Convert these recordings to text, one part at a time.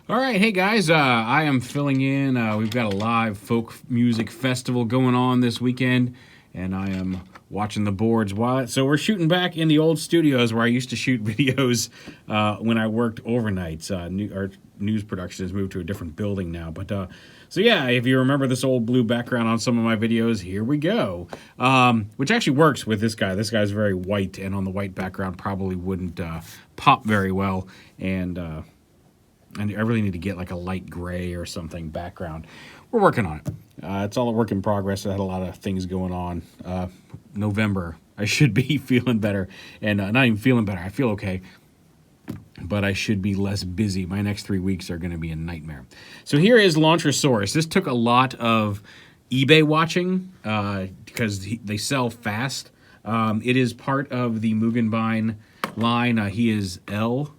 All right, hey guys, I am filling in. We've got a live folk music festival going on this weekend, and I am watching the boards while it. So we're shooting back in the old studios where I used to shoot videos when I worked overnights. Our news production has moved to a different building now, but so yeah, if you remember this old blue background on some of my videos, here we go. Which actually works with this guy. This guy's very white, and on the white background probably wouldn't pop very well, and I really need to get like a light gray or something background. We're working on it. It's all a work in progress. I had a lot of things going on. November, I should be feeling better. And not even feeling better. I feel okay. But I should be less busy. My next 3 weeks are going to be a nightmare. So here is LAUNCHERSAURUS. This took a lot of eBay watching because they sell fast. It is part of the Mugenbine line. He is L.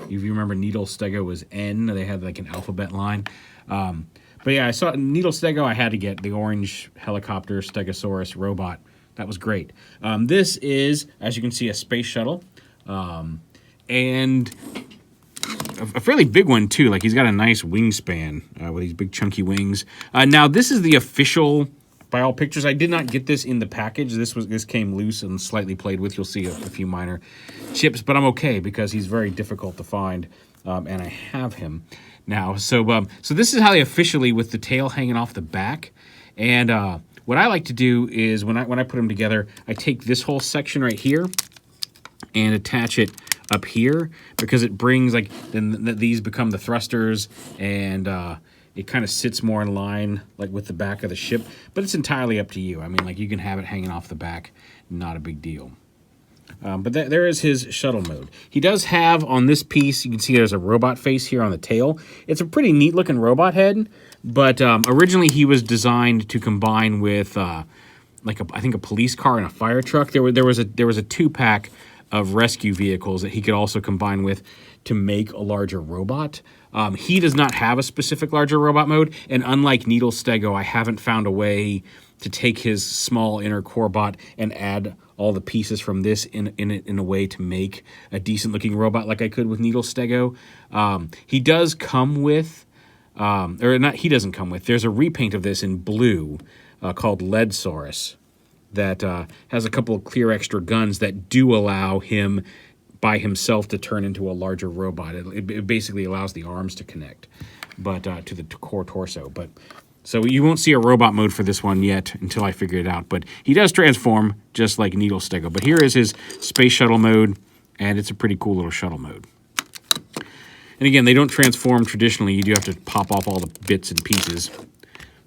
If you remember, Needle Stego was N. They had like an alphabet line. But yeah, I saw Needle Stego. I had to get the orange helicopter Stegosaurus robot. That was great. This is, as you can see, a space shuttle. And a fairly big one, too. Like, he's got a nice wingspan with these big chunky wings. Now, this is the official, by all pictures. I did not get this in the package. This came loose and slightly played with. You'll see a few minor chips, but I'm okay because he's very difficult to find, and I have him now. So this is how they officially, with the tail hanging off the back. And what I like to do is when I put them together, I take this whole section right here and attach it up here because it brings then these become the thrusters, and it kind of sits more in line like with the back of the ship, but it's entirely up to you. I mean, like, you can have it hanging off the back, not a big deal. But there is his shuttle mode. He does have on this piece, you can see there's a robot face here on the tail. It's a pretty neat looking robot head, but originally he was designed to combine with I think a police car and a fire truck. There was a 2-pack of rescue vehicles that he could also combine with to make a larger robot. He does not have a specific larger robot mode, and unlike Needle Stego, I haven't found a way to take his small inner core bot and add all the pieces from this in a way to make a decent looking robot like I could with Needle Stego. He does come with, or not, he doesn't come with, there's a repaint of this in blue called LAUNCHERSAURUS that has a couple of clear extra guns that do allow him by himself to turn into a larger robot. It basically allows the arms to connect, but to the core torso. But so you won't see a robot mode for this one yet until I figure it out. But he does transform just like Needle Stego. But here is his space shuttle mode, and it's a pretty cool little shuttle mode. And again, they don't transform traditionally. You do have to pop off all the bits and pieces.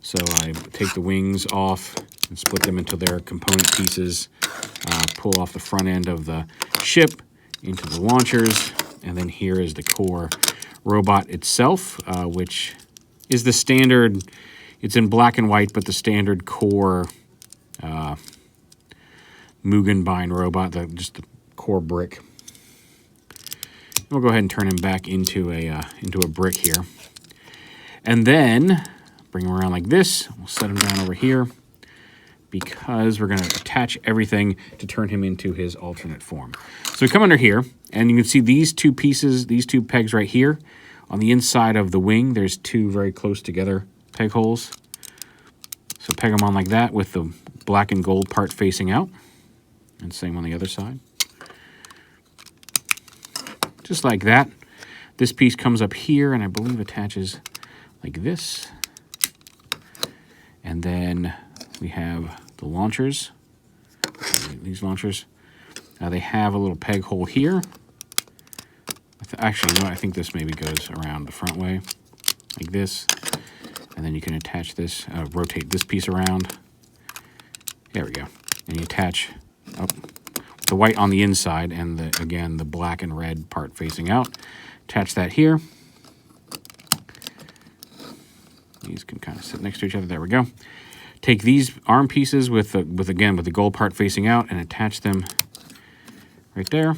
So I take the wings off and split them into their component pieces, pull off the front end of the ship into the launchers, and then here is the core robot itself, which is the standard. It's in black and white, but the standard core Mugenbine robot, just the core brick. We'll go ahead and turn him back into a brick here, and then bring him around like this. We'll set him down over here because we're going to attach everything to turn him into his alternate form. So we come under here, and you can see these two pieces, these two pegs right here. On the inside of the wing, there's two very close together peg holes. So peg them on like that with the black and gold part facing out. And same on the other side. Just like that. This piece comes up here and I believe attaches like this. And then we have the launchers. These launchers. They have a little peg hole here. Actually, no, I think this maybe goes around the front way, like this. And then you can attach this, rotate this piece around. There we go. And you attach the white on the inside and, again, the black and red part facing out. Attach that here. These can kind of sit next to each other. There we go. Take these arm pieces with the gold part facing out and attach them right there.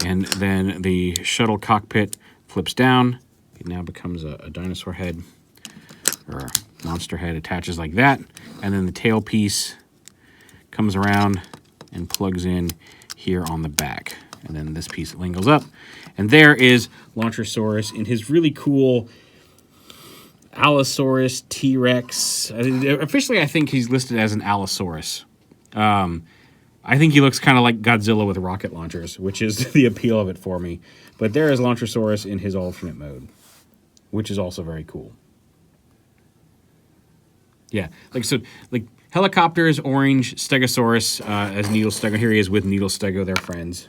And then the shuttle cockpit flips down. It now becomes a dinosaur head or a monster head, attaches like that. And then the tail piece comes around and plugs in here on the back. And then this piece lingles up. And there is LAUNCHERSAURUS in his really cool Allosaurus T-Rex. Officially, I think he's listed as an Allosaurus. I think he looks kind of like Godzilla with rocket launchers, which is the appeal of it for me. But there is LAUNCHERSAURUS in his alternate mode, which is also very cool. Yeah, like helicopters, orange, Stegosaurus as Needle Stego. Here he is with Needle Stego, they're friends.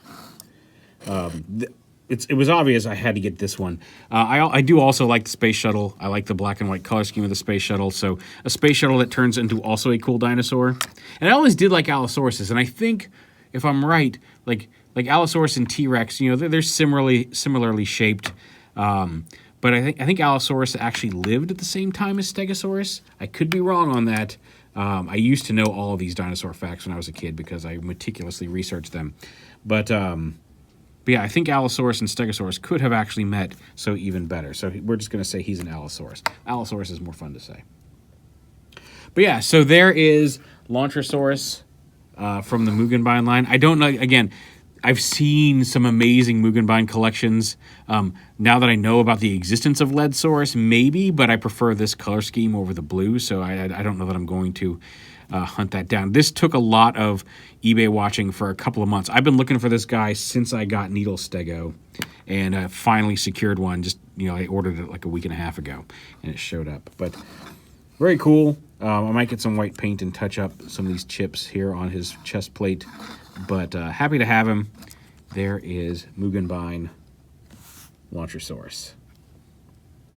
It was obvious I had to get this one. I do also like the Space Shuttle. I like the black and white color scheme of the Space Shuttle. So a Space Shuttle that turns into also a cool dinosaur. And I always did like Allosauruses. And I think, if I'm right, like Allosaurus and T-Rex, you know, they're similarly shaped. But I think Allosaurus actually lived at the same time as Stegosaurus. I could be wrong on that. I used to know all of these dinosaur facts when I was a kid because I meticulously researched them. But yeah, I think Allosaurus and Stegosaurus could have actually met, so even better. So we're just going to say he's an Allosaurus. Allosaurus is more fun to say. But yeah, so there is LAUNCHERSAURUS from the Mugenbine line. I don't know, again, I've seen some amazing Mugenbine collections. Now that I know about the existence of Leadsaurus, maybe, but I prefer this color scheme over the blue, so I don't know that I'm going to hunt that down. This took a lot of eBay watching for a couple of months. I've been looking for this guy since I got Needle Stego, and finally secured one. Just, you know, I ordered it like a week and a half ago, and it showed up. But very cool. I might get some white paint and touch up some of these chips here on his chest plate. But happy to have him. There is Mugenbine LAUNCHERSAURUS.